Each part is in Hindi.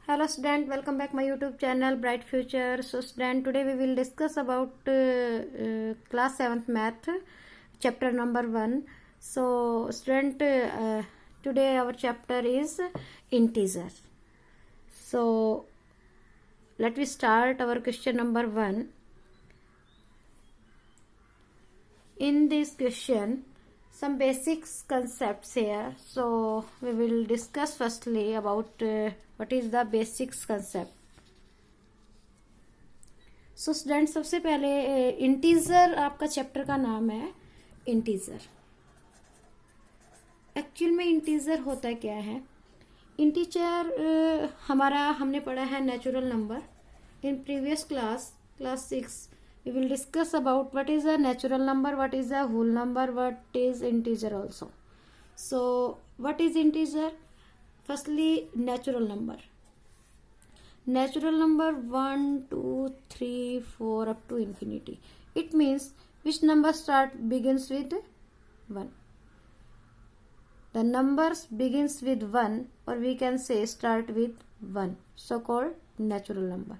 Hello student, welcome back my YouTube channel Bright Future. So student, today we will discuss about class 7th math chapter number 1. So student, today our chapter is integer. So let me start our question number 1. In this question some basics concepts here, so we will discuss firstly about what is the basics concept. So students, सबसे पहले इंटीजर आपका चैप्टर का नाम है इंटीजर. एक्चुअल में इंटीजर होता क्या है? इंटीजर हमारा हमने पढ़ा है natural number. In previous class 6 we will discuss about what is a natural number, what is a whole number, what is integer also. So what is integer? Firstly, natural number 1 2 3 4 up to infinity. It means which number begins with 1. The numbers begins with 1, or we can say start with 1, so called natural number.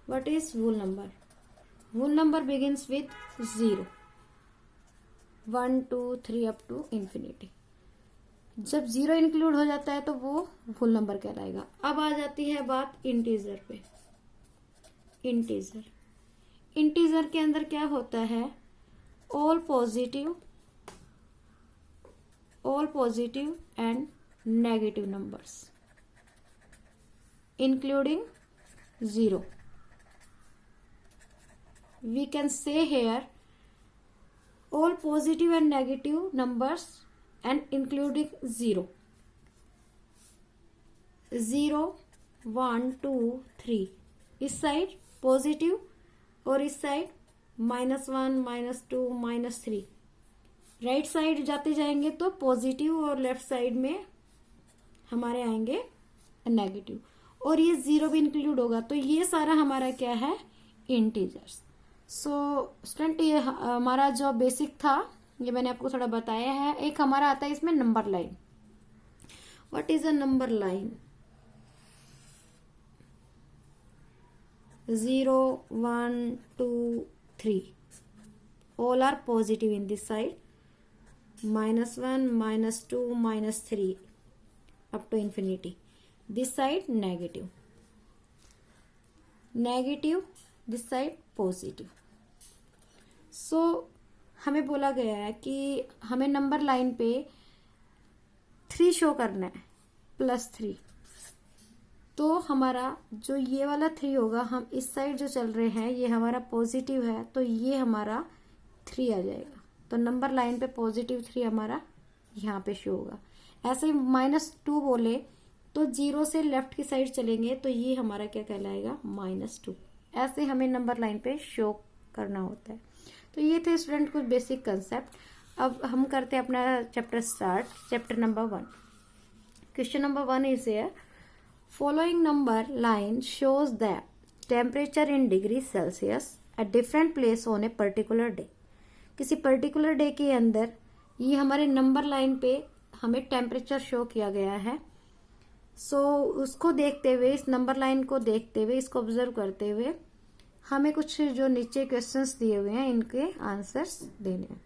What is whole number? Whole number begins with 0, 1 2 3 up to infinity. जब 0 इंक्लूड हो जाता है तो वो whole नंबर कहलाएगा. अब आ जाती है बात इंटीजर पे. इंटीजर के अंदर क्या होता है? All positive and negative numbers including 0. We can say here all positive and negative numbers and including 0. 0 1 2 3 इस साइड पॉजिटिव और इस साइड -1 -2 -3. राइट साइड जाते जाएंगे तो पॉजिटिव और लेफ्ट साइड में हमारे आएंगे नेगेटिव, और ये 0 भी इंक्लूड होगा. तो ये सारा हमारा क्या है? इंटीजर्स. सो स्टूडेंट, ये हमारा जो बेसिक था ये मैंने आपको थोड़ा बताया है. एक हमारा आता है इसमें number line. What is a number line? 0 1 2 3 all are positive in this side, -1 -2 -3 up to infinity. This side negative, this side positive. So हमें बोला गया है कि हमें नंबर लाइन पे 3 शो करना है, +3. तो हमारा जो ये वाला 3 होगा, हम इस साइड जो चल रहे हैं ये हमारा पॉजिटिव है, तो ये हमारा 3 आ जाएगा. तो नंबर लाइन पे पॉजिटिव 3 हमारा यहाँ पे शो होगा. ऐसे -2 बोले तो 0 से लेफ्ट की साइड चलेंगे तो ये हमारा क्या कहलाएगा? -2. ऐसे हमें नंबर लाइन पे शो करना होता है. तो ये थे स्टूडेंट कुछ बेसिक कंसेप्ट. अब हम करते हैं अपना chapter start. Chapter number 1. Question number 1 is here. Following number line shows the temperature in degree Celsius at different place on a particular day. किसी पर्टिकुलर डे के अंदर ये हमारे नंबर लाइन पे हमें टेम्परेचर शो किया गया है. सो उसको देखते हुए, इस नंबर लाइन को देखते हुए, इसको ऑब्जर्व करते हुए हमें कुछ जो नीचे क्वेश्चंस दिए हुए हैं इनके आंसर्स देने हैं.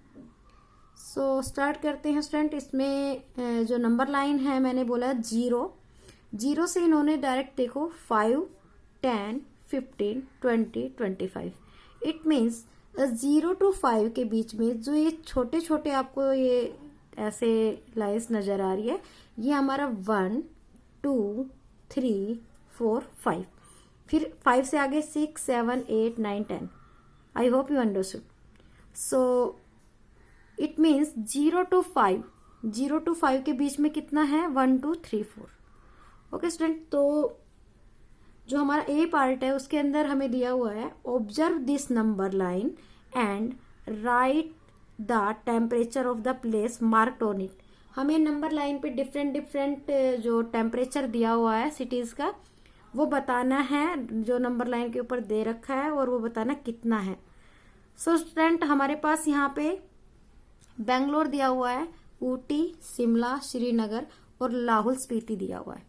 सो स्टार्ट करते हैं स्टूडेंट. इसमें जो नंबर लाइन है मैंने बोला 0 से इन्होंने डायरेक्ट देखो 5 10 15 20 25. इट मीन्स 0 to 5 के बीच में जो ये छोटे छोटे आपको ये ऐसे लाइन्स नजर आ रही है, ये हमारा 1 2 3 4 5. फिर 5 से आगे 6 7 8 9 10. I hope you understood. So it means 0 to 5 के बीच में कितना है? 1 2 3 4. ओके स्टूडेंट, तो जो हमारा ए पार्ट है उसके अंदर हमें दिया हुआ है observe this number line and right the temperature of the place marked on it. हमें नंबर लाइन पे डिफरेंट जो टेम्परेचर दिया हुआ है सिटीज का वो बताना है, जो नंबर लाइन के ऊपर दे रखा है, और वो बताना कितना है. सो स्टूडेंट, हमारे पास यहाँ पे बेंगलोर दिया हुआ है, ऊटी, शिमला, श्रीनगर और लाहौल स्पीति दिया हुआ है.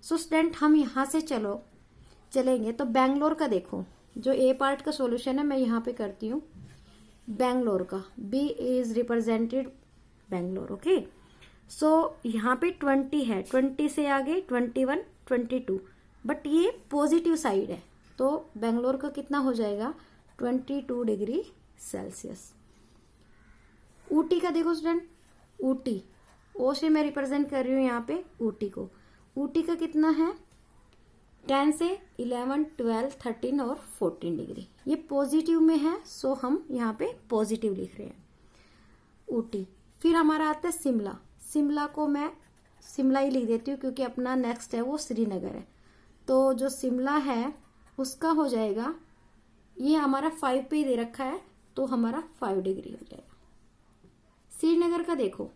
सो स्टूडेंट हम यहाँ से चलेंगे तो बेंगलोर का देखो, जो ए पार्ट का सॉल्यूशन है मैं यहाँ पे करती हूँ। बेंगलोर का B is represented Bangalore. Okay, so यहाँ पे 20 है, 20 से आगे 21, 22, बट ये पॉजिटिव साइड है, तो बेंगलोर का कितना हो जाएगा 22 डिग्री सेल्सियस। ऊटी का देखो स्टूडेंट, ऊटी ओ से मैं रिप्रेजेंट कर रही हूँ यहाँ पे ऊटी को। ऊटी का कितना है 10 से 11, 12, 13 और 14 डिग्री, ये पॉजिटिव में है, सो हम यहाँ पे पॉजिटिव लिख रहे हैं ऊटी। फिर हमारा आता है शिमला। शिमला को मैं शिमला ही लिख देती हूँ क्योंकि अपना नेक्स्ट है वो श्रीनगर है, तो जो शिमला है उसका हो जाएगा, ये हमारा 5 पे ही दे रखा है तो हमारा 5 डिग्री हो जाएगा। श्रीनगर का देखो,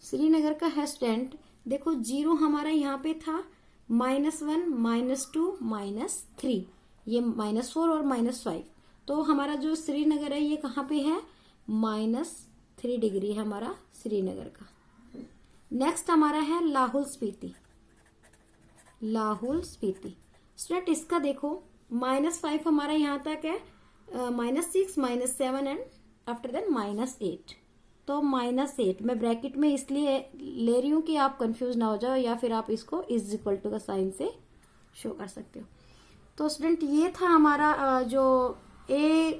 श्रीनगर का है स्टूडेंट देखो, 0 हमारा यहाँ पे था, -1, -2, -3, ये -4 और -5, तो हमारा जो श्रीनगर है ये कहाँ पे है -3 डिग्री है हमारा श्रीनगर का। नेक्स्ट हमारा है लाहौल स्पीति। स्टूडेंट इसका देखो -5 हमारा यहाँ तक है, -6, -7 एंड आफ्टर देन -8, तो -8 मैं ब्रैकेट में इसलिए ले रही हूँ कि आप कंफ्यूज ना हो जाओ, या फिर आप इसको इज इक्वल टू का साइन से शो कर सकते हो। तो स्टूडेंट ये था हमारा जो ए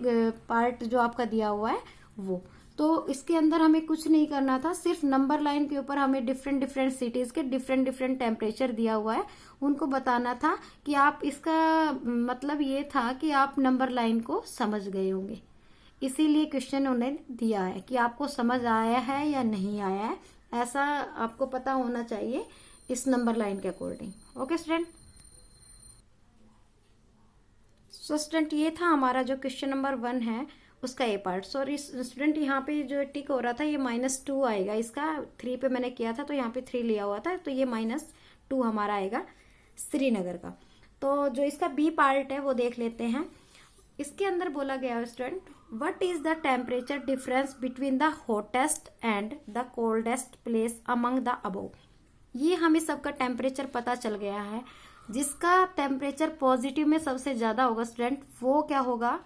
पार्ट जो आपका दिया हुआ है वो, तो इसके अंदर हमें कुछ नहीं करना था, सिर्फ नंबर लाइन के ऊपर हमें डिफरेंट सिटीज के डिफरेंट टेम्परेचर दिया हुआ है, उनको बताना था कि आप, इसका मतलब ये था कि आप नंबर लाइन को समझ गए होंगे, इसीलिए क्वेश्चन उन्हें दिया है कि आपको समझ आया है या नहीं आया है, ऐसा आपको पता होना चाहिए इस नंबर लाइन के according. Okay student, so student ये था हमारा जो क्वेश्चन नंबर 1 है उसका ए पार्ट। सॉरी स्टूडेंट, यहाँ पे जो टिक हो रहा था ये -2 आएगा, इसका 3 पे मैंने किया था तो यहाँ पे 3 लिया हुआ था, तो ये -2 हमारा आएगा श्रीनगर का। तो जो इसका बी पार्ट है वो देख लेते हैं। इसके अंदर बोला गया है student, what is the temperature difference between the hottest and the coldest place among the above. ये हमें सबका टेम्परेचर पता चल गया है, जिसका टेम्परेचर पॉजिटिव में सबसे ज्यादा होगा स्टूडेंट वो क्या होगा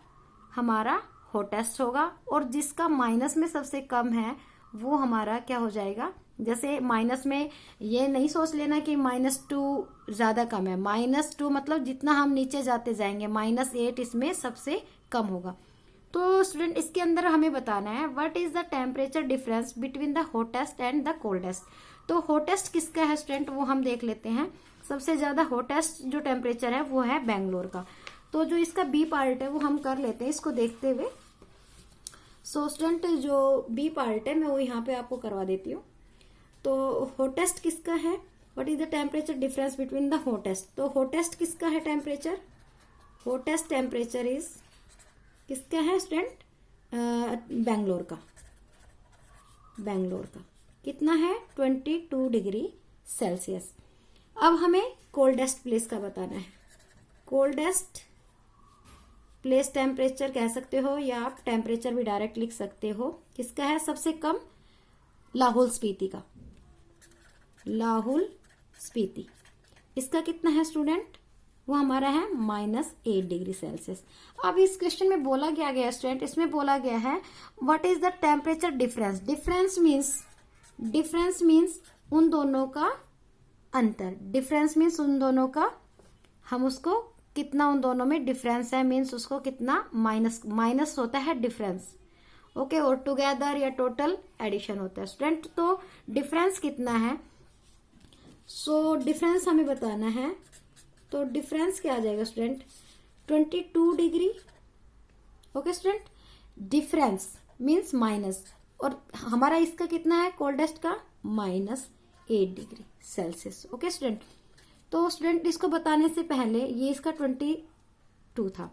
हमारा हॉटेस्ट होगा, और जिसका माइनस में सबसे कम है वो हमारा क्या हो जाएगा, जैसे माइनस में ये नहीं सोच लेना कि -2 ज्यादा कम है, -2 मतलब जितना हम नीचे जाते जाएंगे -8 इसमें सबसे कम होगा। तो स्टूडेंट इसके अंदर हमें बताना है what is the temperature difference between the hottest and the coldest. तो हॉटेस्ट किसका है स्टूडेंट वो हम देख लेते हैं। सबसे ज्यादा हॉटेस्ट जो टेम्परेचर है वो है बेंगलोर का, तो जो इसका बी पार्ट है वो हम कर लेते हैं इसको देखते हुए। सो स्टूडेंट जो बी पार्ट है मैं वो यहाँ पे आपको करवा देती हूँ। तो हॉटेस्ट किसका है, what is the temperature difference between the hottest, तो हॉटेस्ट किसका है टेम्परेचर, हॉटेस्ट टेम्परेचर इज किसका है स्टूडेंट बेंगलोर का कितना है 22 डिग्री सेल्सियस। अब हमें कोल्डेस्ट प्लेस का बताना है। कोल्डेस्ट प्लेस टेम्परेचर कह सकते हो या आप टेम्परेचर भी डायरेक्ट लिख सकते हो। किसका है सबसे कम, लाहौल स्पीति का। लाहौल स्पीति इसका कितना है स्टूडेंट, वो हमारा है -8 डिग्री सेल्सियस। अब इस क्वेश्चन में बोला क्या गया स्टूडेंट, इसमें बोला गया है what is the temperature difference. Difference means उन दोनों का अंतर, डिफरेंस मीन्स उन दोनों का, हम उसको कितना उन दोनों में डिफरेंस है मीन्स उसको कितना माइनस होता है डिफरेंस। ओके, और टुगेदर या टोटल एडिशन होता है स्टूडेंट। तो डिफरेंस कितना है, सो डिफरेंस हमें बताना है। तो डिफरेंस क्या आ जाएगा student 22 degree. Okay student, difference means minus, और हमारा इसका कितना है कोल्डेस्ट का -8 डिग्री सेल्सियस। ओके स्टूडेंट, तो स्टूडेंट इसको बताने से पहले ये इसका 22 था।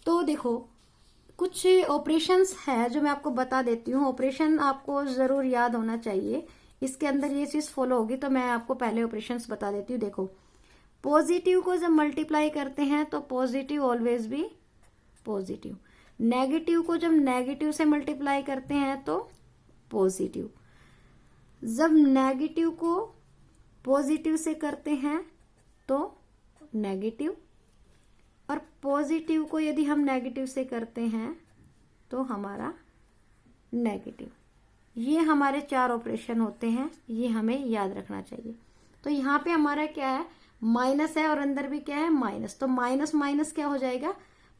तो देखो कुछ ऑपरेशंस है जो मैं आपको बता देती हूँ, ऑपरेशन आपको जरूर याद होना चाहिए, इसके अंदर ये चीज फॉलो होगी, तो मैं आपको पहले ऑपरेशंस बता देती हूँ। देखो पॉजिटिव को जब मल्टीप्लाई करते हैं तो पॉजिटिव ऑलवेज भी पॉजिटिव, नेगेटिव को जब नेगेटिव से मल्टीप्लाई करते हैं तो पॉजिटिव। जब नेगेटिव को पॉजिटिव से करते हैं तो नेगेटिव, और पॉजिटिव को यदि हम नेगेटिव से करते हैं तो हमारा नेगेटिव। ये हमारे 4 ऑपरेशन होते हैं, ये हमें याद रखना चाहिए। तो यहाँ पे हमारा क्या है, माइनस है और अंदर भी क्या है, माइनस, तो माइनस माइनस क्या हो जाएगा,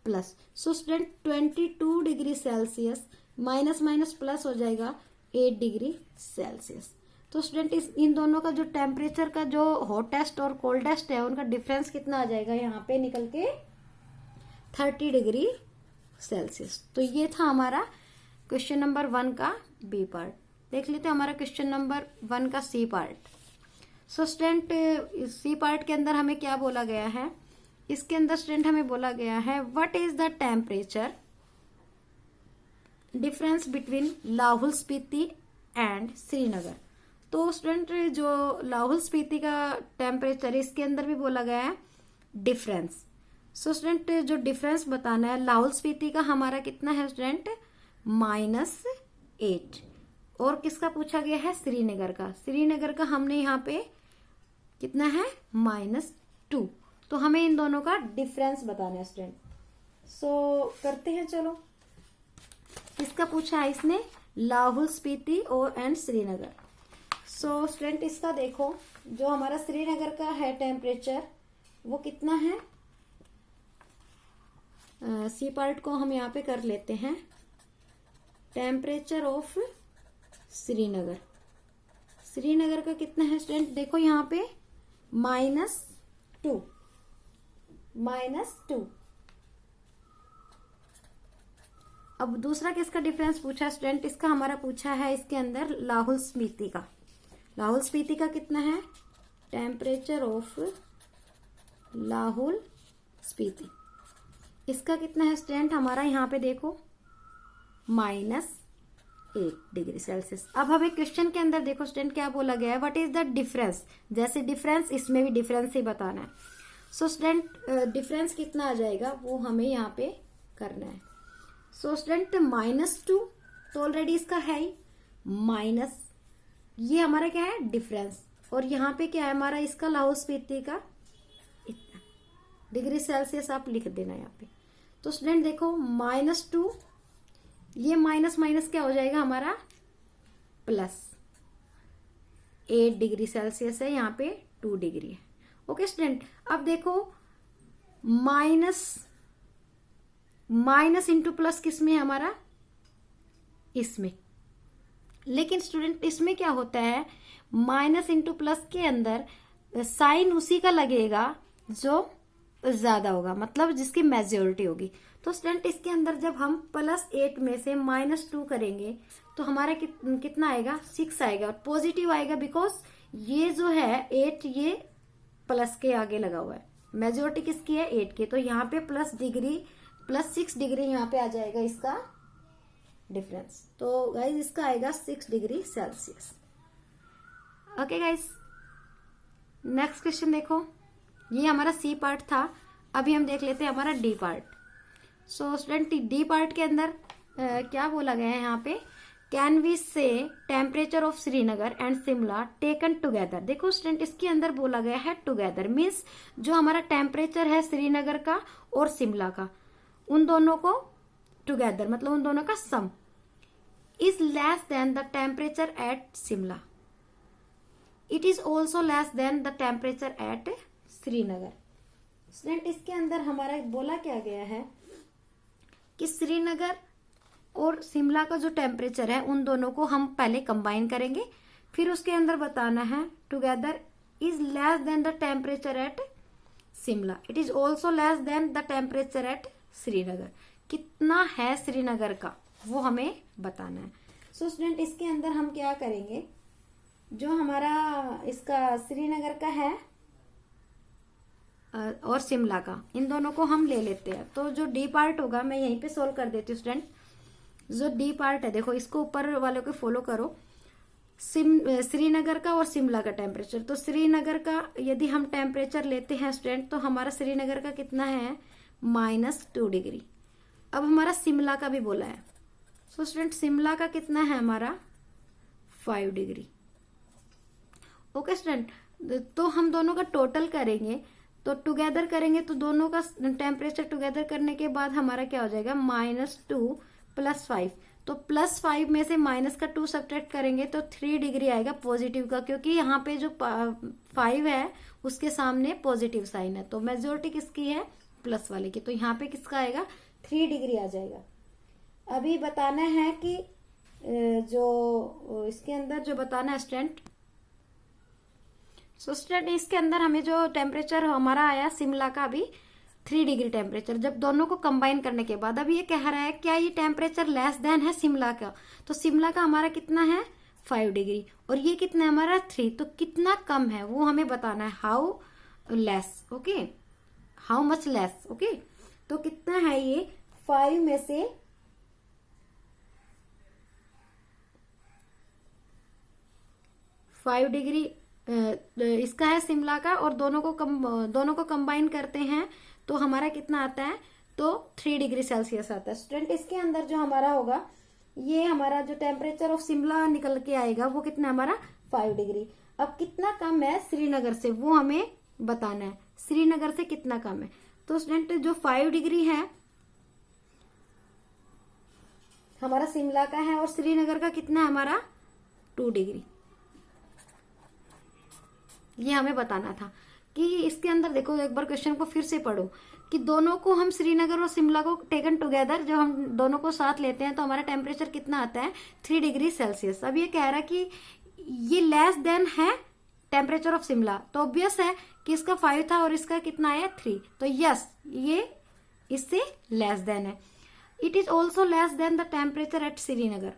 plus. So student 22 degree Celsius minus minus plus हो जाएगा 8 डिग्री सेल्सियस। तो स्टूडेंट इन दोनों का जो टेम्परेचर का जो हॉटेस्ट और कोल्डेस्ट है उनका डिफरेंस कितना आ जाएगा यहाँ पे निकल के, 30 डिग्री सेल्सियस। तो ये था हमारा क्वेश्चन नंबर 1 का बी पार्ट। देख लेते हैं हमारा क्वेश्चन नंबर 1 का C part. So student C part के अंदर हमें क्या बोला गया है, इसके अंदर स्टूडेंट हमें बोला गया है what is the temperature difference between Lahaul Spiti and Srinagar. तो स्टूडेंट जो लाहौल स्पीति का टेम्परेचर, इसके अंदर भी बोला गया है डिफरेंस। सो स्टूडेंट जो डिफरेंस बताना है, लाहौल स्पीति का हमारा कितना है स्टूडेंट, -8, और किसका पूछा गया है, श्रीनगर का। श्रीनगर का हमने यहाँ पे कितना है, -2। तो हमें इन दोनों का डिफरेंस बताना है स्टूडेंट। सो करते हैं, चलो। किसका पूछा है इसने, लाहौल स्पीति और एंड श्रीनगर। सो स्टूडेंट इसका देखो, जो हमारा श्रीनगर का है टेम्परेचर वो कितना है, सी पार्ट को हम यहाँ पे कर लेते हैं, टेम्परेचर ऑफ श्रीनगर। श्रीनगर का कितना है स्टूडेंट, देखो यहाँ पे -2। अब दूसरा किसका डिफरेंस पूछा स्टूडेंट, इसका हमारा पूछा है इसके अंदर लाहौल स्पीति का। लाहौल स्पीति का कितना है, टेम्परेचर ऑफ लाहौल स्पीति, इसका कितना है स्टूडेंट हमारा, यहाँ पे देखो -8 डिग्री सेल्सियस। अब हमें क्वेश्चन के अंदर देखो स्टूडेंट क्या बोला गया है, व्हाट इज द डिफरेंस। जैसे डिफरेंस, इसमें भी डिफरेंस ही बताना है। सो स्टूडेंट डिफरेंस कितना आ जाएगा वो हमें यहाँ पे करना है। सो स्टूडेंट -2 तो ऑलरेडी इसका है ही, माइनस ये हमारा क्या है डिफरेंस, और यहाँ पे क्या है हमारा इसका लाहौल स्पीति का इतना डिग्री सेल्सियस आप लिख देना यहाँ पे। तो स्टूडेंट देखो -2, ये माइनस माइनस क्या हो जाएगा हमारा +8 डिग्री सेल्सियस है, यहाँ पे 2 डिग्री है। ओके स्टूडेंट, अब देखो माइनस इंटू प्लस किसमें है हमारा, इसमें। लेकिन स्टूडेंट इसमें क्या होता है, माइनस इंटू प्लस के अंदर साइन उसी का लगेगा जो ज्यादा होगा, मतलब जिसकी मेजोरिटी होगी। तो स्टूडेंट इसके अंदर जब हम +8 में से -2 करेंगे तो हमारा कितना आएगा, 6 आएगा, और पॉजिटिव आएगा बिकॉज ये जो है 8 ये प्लस के आगे लगा हुआ है, मेजोरिटी किसकी है 8 की। तो यहाँ पे +6 डिग्री यहाँ पे आ जाएगा इसका डिफरेंस। तो गाइज इसका आएगा 6 degree Celsius. Okay guys, next question देखो, ये हमारा सी पार्ट था। अभी हम देख लेते हैं हमारा D part. So student D part के अंदर क्या बोला गया है यहाँ पे, कैन वी से temperature of Srinagar and Shimla taken together. देखो स्टूडेंट इसके अंदर बोला गया है टुगेदर, मीन्स जो हमारा टेम्परेचर है श्रीनगर का और शिमला का, उन दोनों को टुगेदर, मतलब उन दोनों का सम is less than the temperature at Shimla, it is also less than the temperature at Srinagar. Student इसके अंदर हमारा बोला क्या गया है कि श्रीनगर और शिमला का जो टेम्परेचर है उन दोनों को हम पहले कंबाइन करेंगे, फिर उसके अंदर बताना है together is less than the temperature at Shimla, it is also less than the temperature at Srinagar. कितना है श्रीनगर का वो हमें बताना है। सो स्टूडेंट इसके अंदर हम क्या करेंगे, जो हमारा इसका श्रीनगर का है और शिमला का, इन दोनों को हम ले लेते हैं। तो जो डी पार्ट होगा मैं यहीं पे सोल्व कर देती हूँ स्टूडेंट। जो डी पार्ट है देखो, इसको ऊपर वाले को फॉलो करो, श्रीनगर का और शिमला का टेम्परेचर। तो श्रीनगर का यदि हम टेम्परेचर लेते हैं स्टूडेंट, तो हमारा श्रीनगर का कितना है -2 डिग्री। अब हमारा शिमला का भी बोला है, सो स्टूडेंट शिमला का कितना है हमारा 5 डिग्री। ओके स्टूडेंट, तो हम दोनों का टोटल करेंगे, तो टुगेदर करेंगे तो दोनों का टेम्परेचर टुगेदर करने के बाद हमारा क्या हो जाएगा, -2 + 5। तो +5 में से -2 सब्ट्रैक्ट करेंगे तो 3 डिग्री आएगा पॉजिटिव का, क्योंकि यहाँ पे जो 5 है उसके सामने पॉजिटिव साइन है, तो मेजोरिटी किसकी है, प्लस वाले की, तो यहाँ पे किसका आएगा, 3 डिग्री आ जाएगा। अभी बताना है कि जो इसके अंदर जो बताना है स्टूडेंट, सो स्टूडेंट इसके अंदर हमें जो टेम्परेचर हमारा आया शिमला का अभी 3 डिग्री टेम्परेचर, जब दोनों को कंबाइन करने के बाद अभी ये कह रहा है क्या ये टेम्परेचर लेस देन है शिमला का, तो शिमला का हमारा कितना है 5 डिग्री, और ये कितना है हमारा 3, तो कितना कम है वो हमें बताना है, how less, okay, how much less, okay. तो कितना है ये 5 में से 5 डिग्री इसका है शिमला का, और दोनों को कंबाइन करते हैं तो हमारा कितना आता है, तो 3 डिग्री सेल्सियस आता है। स्टूडेंट इसके अंदर जो हमारा होगा, ये हमारा जो टेम्परेचर ऑफ शिमला निकल के आएगा वो कितना हमारा 5 डिग्री। अब कितना कम है श्रीनगर से वो हमें बताना है, श्रीनगर से कितना कम है। तो स्टूडेंट जो 5 डिग्री है हमारा शिमला का है, और श्रीनगर का कितना है हमारा 2 डिग्री, ये हमें बताना था। कि इसके अंदर देखो एक बार क्वेश्चन को फिर से पढ़ो, कि दोनों को हम श्रीनगर और शिमला को टेकन टुगेदर जो हम दोनों को साथ लेते हैं तो हमारा टेम्परेचर कितना आता है 3 डिग्री सेल्सियस। अब ये कह रहा है कि ये लेस देन है टेम्परेचर ऑफ शिमला, तो ऑब्वियस है कि इसका 5 था और इसका कितना आया 3, तो यस ये इससे लेस देन है। It is also less than the temperature at Srinagar,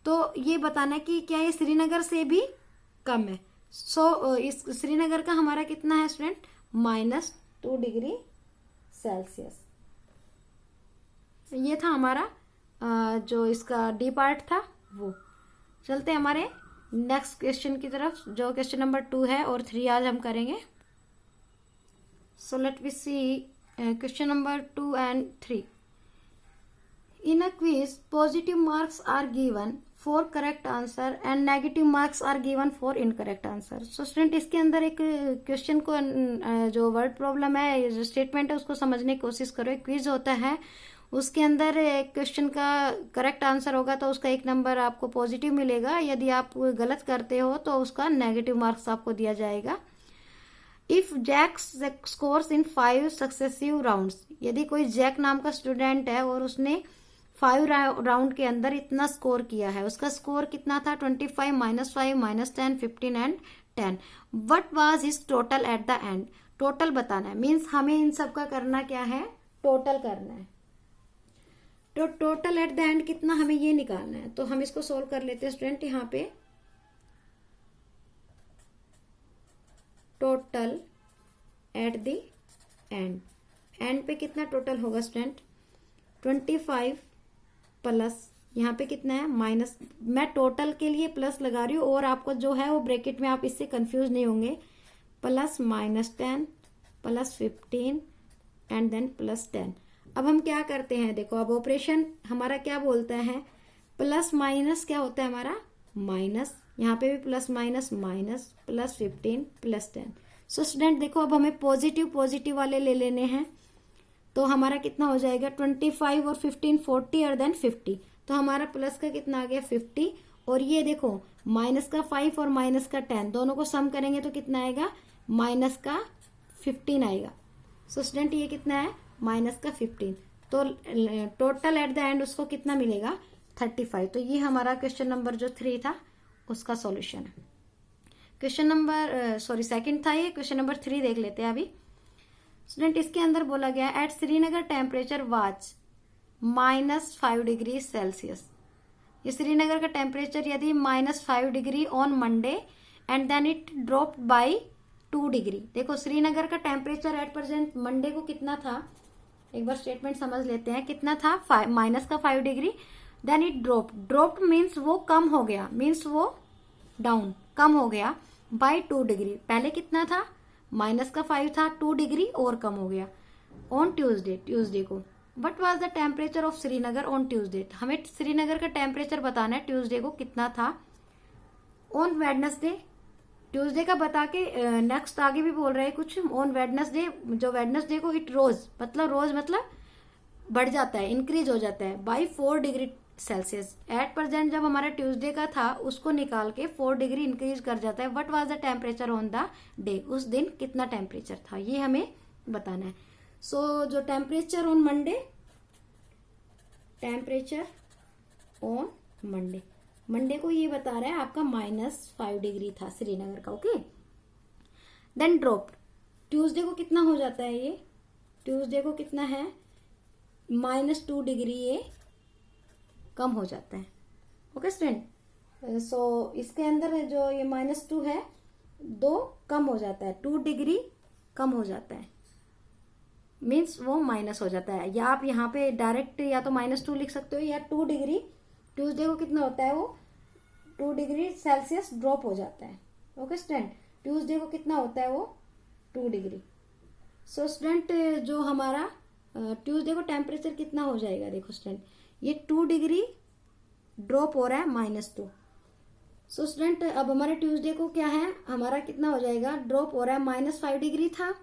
तो ये बताना है कि क्या ये श्रीनगर से भी कम है। सो इस श्रीनगर का हमारा कितना है स्टूडेंट -2 डिग्री सेल्सियस। ये था हमारा जो इसका डी पार्ट था वो। चलते हैं हमारे नेक्स्ट क्वेश्चन की तरफ, जो क्वेश्चन नंबर 2 है और 3 आज हम करेंगे। So let we see question number 2 and 3। In a quiz, positive marks are given for correct answer and negative marks are given for incorrect answer. So student इसके अंदर एक क्वेश्चन को जो वर्ड प्रॉब्लम है, जो स्टेटमेंट है उसको समझने की कोशिश करो। एक क्विज होता है, उसके अंदर एक क्वेश्चन का करेक्ट आंसर होगा तो उसका 1 नंबर आपको पॉजिटिव मिलेगा, यदि आप गलत करते हो तो उसका नेगेटिव मार्क्स आपको दिया जाएगा। If Jack scores in 5 successive rounds, यदि कोई जैक नाम का स्टूडेंट है और उसने 5 राउंड के अंदर इतना स्कोर किया है, उसका स्कोर कितना था 25 -5 -10 15 and 10, what was his total at the end. Total बताना है, मीन्स हमें इन सब का करना क्या है, टोटल करना है। तो टोटल एट द एंड कितना हमें ये निकालना है, तो हम इसको सोल्व कर लेते हैं स्टूडेंट। यहाँ पे टोटल एट द एंड पे कितना टोटल होगा स्टूडेंट 25 प्लस यहाँ पे कितना है माइनस, मैं टोटल के लिए प्लस लगा रही हूँ और आपको जो है वो ब्रैकेट में आप इससे कंफ्यूज नहीं होंगे, प्लस -10 प्लस 15 एंड देन +10। अब हम क्या करते हैं, देखो अब ऑपरेशन हमारा क्या बोलता है, प्लस माइनस क्या होता है हमारा माइनस, यहाँ पे भी plus minus minus, plus 15 +10। So student देखो अब हमें पॉजिटिव वाले ले लेने हैं, तो हमारा कितना हो जाएगा 25 और 15 40 और देन 50, तो हमारा प्लस का कितना आ गया 50, और ये देखो माइनस का 5 और माइनस का 10 दोनों को सम करेंगे तो कितना आएगा माइनस का 15 आएगा। सो स्टूडेंट ये कितना है माइनस का 15, तो टोटल एट द एंड उसको कितना मिलेगा 35। तो ये हमारा क्वेश्चन नंबर जो 3 था उसका सॉल्यूशन है। क्वेश्चन नंबर सेकंड था ये, क्वेश्चन नंबर 3 देख लेते हैं अभी। स्टूडेंट इसके अंदर बोला गया at Srinagar temperature was -5 degree Celsius. ये श्रीनगर का टेम्परेचर यदि -5 degree on Monday and then it dropped by 2 degree. देखो श्रीनगर का टेम्परेचर एट प्रेजेंट मंडे को कितना था, एक बार स्टेटमेंट समझ लेते हैं, कितना था -5 degree, then it dropped means वो कम हो गया, मीन्स वो डाउन कम हो गया बाय 2 डिग्री। पहले कितना था -5 था, 2 डिग्री और कम हो गया ऑन ट्यूसडे को। What was the temperature of Srinagar on Tuesday, हमें श्रीनगर का टेम्परेचर बताना है ट्यूसडे को कितना था। ऑन वेडनेसडे ट्यूसडे का बता के नेक्स्ट आगे भी बोल रहे हैं कुछ, ऑन वेडनेसडे, जो वेडनेसडे को इट रोज मतलब बढ़ जाता है, इंक्रीज हो जाता है by 4 degree Celsius. At present जब हमारा ट्यूसडे का था उसको निकाल के 4 डिग्री इंक्रीज कर जाता है। What was the temperature on the day, उस दिन कितना टेम्परेचर था, ये हमें बताना है। सो जो temperature on Monday, temperature on Monday को ये बता रहा है आपका -5 डिग्री था श्रीनगर का। ओके, देन ड्रॉप, ट्यूसडे को कितना हो जाता है, ये ट्यूसडे को कितना है, -2 डिग्री ये कम हो जाता है। ओके स्टूडेंट, सो इसके अंदर जो ये -2 है 2 कम हो जाता है, 2 डिग्री कम हो जाता है, मीन्स वो माइनस हो जाता है। या आप यहाँ पे डायरेक्ट या तो -2 लिख सकते हो, या 2 डिग्री, ट्यूसडे को कितना होता है वो 2 डिग्री सेल्सियस ड्रॉप हो जाता है। ओके स्टूडेंट, ट्यूसडे को कितना होता है वो 2 डिग्री। सो स्टूडेंट जो हमारा ट्यूसडे को टेम्परेचर कितना हो जाएगा, देखो स्टूडेंट ये 2 डिग्री ड्रॉप हो रहा है -2। सो स्टूडेंट अब हमारे ट्यूसडे को क्या है, हमारा कितना हो जाएगा, ड्रॉप हो रहा है -5 डिग्री था,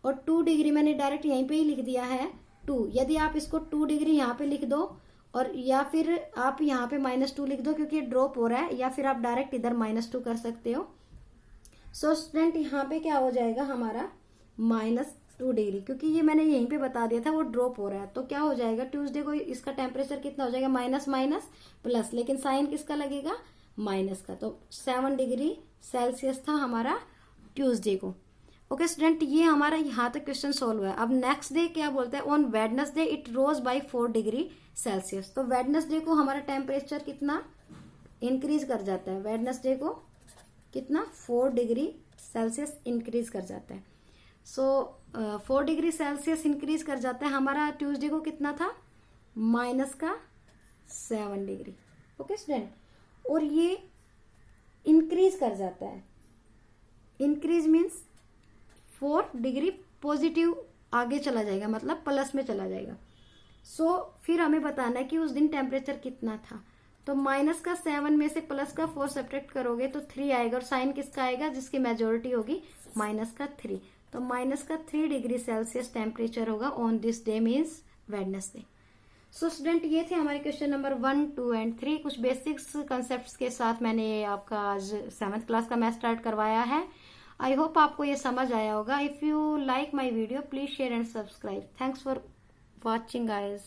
और 2 डिग्री मैंने डायरेक्ट यहीं पे ही लिख दिया है 2। यदि आप इसको 2 डिग्री यहाँ पे लिख दो, और या फिर आप यहाँ पे -2 लिख दो क्योंकि ड्रॉप हो रहा है, या फिर आप डायरेक्ट इधर -2 कर सकते हो। सो स्टूडेंट यहाँ पे क्या हो जाएगा हमारा -2 डिग्री, क्योंकि ये मैंने यहीं पे बता दिया था वो ड्रॉप हो रहा है, तो क्या हो जाएगा ट्यूसडे को इसका टेम्परेचर कितना हो जाएगा, माइनस माइनस प्लस, लेकिन साइन किसका लगेगा, माइनस का, तो 7 डिग्री सेल्सियस था हमारा ट्यूसडे को। ओके स्टूडेंट, ये हमारा यहाँ तक क्वेश्चन सोल्व हुआ है। अब नेक्स्ट डे क्या बोलते हैं, on Wednesday it rose by 4 degree Celsius. तो वेडनेसडे को हमारा टेम्परेचर कितना इंक्रीज कर जाता है, वेडनेसडे को कितना 4 डिग्री सेल्सियस इंक्रीज कर जाता है। सो 4 डिग्री सेल्सियस इंक्रीज कर जाता है। हमारा ट्यूसडे को कितना था, -7 डिग्री। ओके स्टूडेंट, और ये इंक्रीज कर जाता है, इंक्रीज मीन्स 4 डिग्री पॉजिटिव आगे चला जाएगा, मतलब प्लस में चला जाएगा। सो फिर हमें बताना है कि उस दिन टेम्परेचर कितना था। तो -7 में से +4 सब्ट्रैक्ट करोगे तो 3 आएगा, और साइन किसका आएगा, जिसकी मेजोरिटी होगी -3। तो -3 डिग्री सेल्सियस टेम्परेचर होगा on this day, means Wednesday. So student ये थे हमारे क्वेश्चन नंबर 1, 2 एंड 3। कुछ बेसिक्स कंसेप्ट के साथ मैंने आपका आज 7th क्लास का मैथ स्टार्ट करवाया है। आई होप आपको ये समझ आया होगा। If you like my video please share and subscribe. Thanks for watching guys.